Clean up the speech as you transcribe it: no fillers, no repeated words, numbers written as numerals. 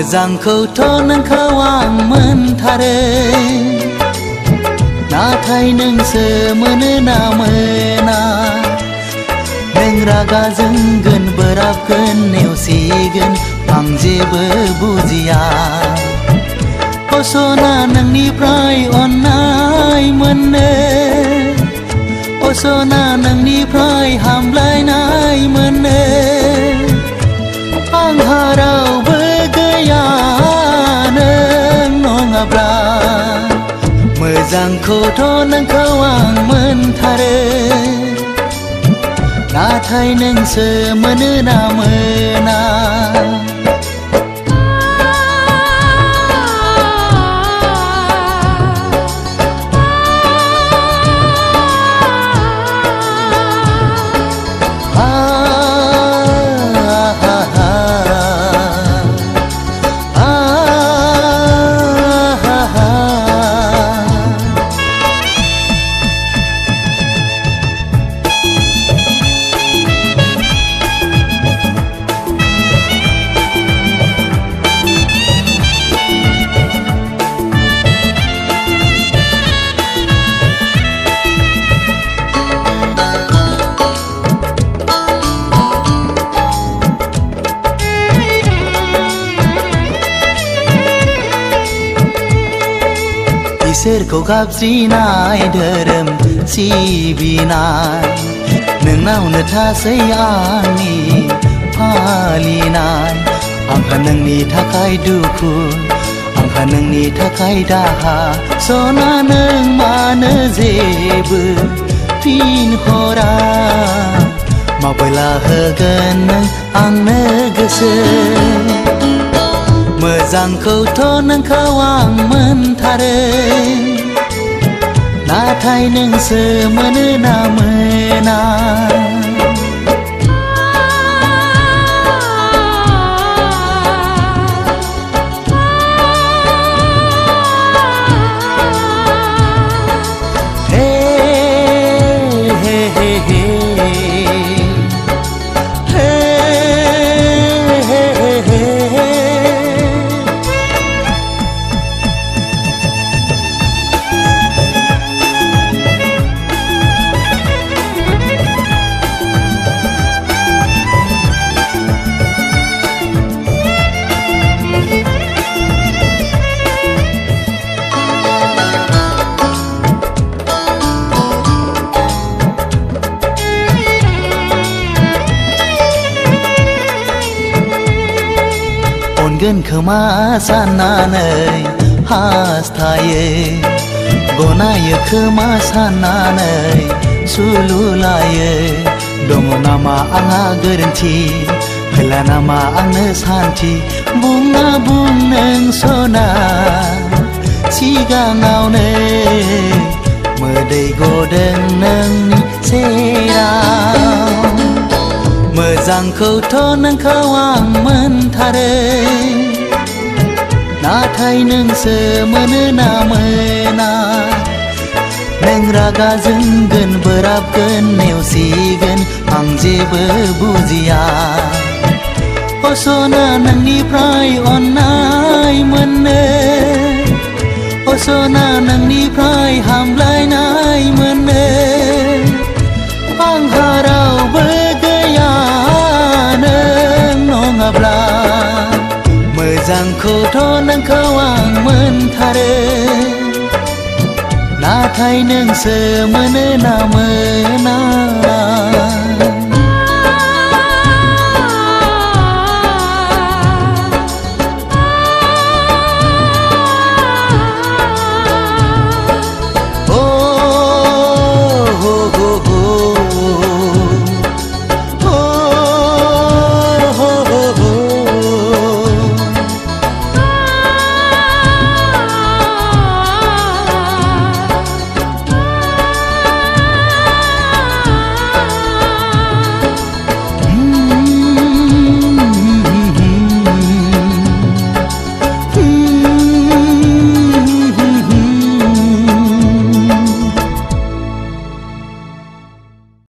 मोजांखौथ' नोंखौ आं मोनथारो नाथाय नोंसो मोनो ना मोना नों रागा जोंगोन बोराबगोन नेवसिगोन आं जेबो बुजिया असना नोंनिफ्राय अननाय मोनो असना नोंनिफ्राय हामलायनाय मोनो आंहा रावबो गैया नों नङाब्ला मोजांखौथ' नोंखौ आं मोनथारो नाथाय नोंसो मोनो ना मोना इसोरखौ गाबज्रिनाय धोरोम सिबिनाय नोंनावनो थासै आंनि फालिनाय आंहा नोंनि थाखाय दुखु आंहा नोंनि थाखाय दाहा सना नों मानो जेबो फिन हरा माबोला होगोन नों आंनो गोसो मोजांखौथ' नोंखौ आं मोनथारो नाथाय नोंसो मोनो ना मोना अनगोन खोमा साननानै हास्थायो गनायो खोमा साननानै सुलु लायो दङ नामा आंहा गोरोन्थि होला नामा आंनो सान्थि बुंना बुं नों सना सिगाङावनो मोदै गदों नोंनि सेराव मोजांखौथ' नोंखौ आं मोनथारो नाथाय नोंसो मोनो ना मोना नों रागा जोंगोन बोराबगोन नेवसिगोन आं जेबो बुजिया असना नोंनिफ्राय अननाय मोनो असना नोंनिफ्राय हामलायनाय मोनो आंहा रावबो गैया नों नङाब्ला मोजांखौथ' नोंखौ आं मोनथारो नाथाय नोंसो मोनो ना मोना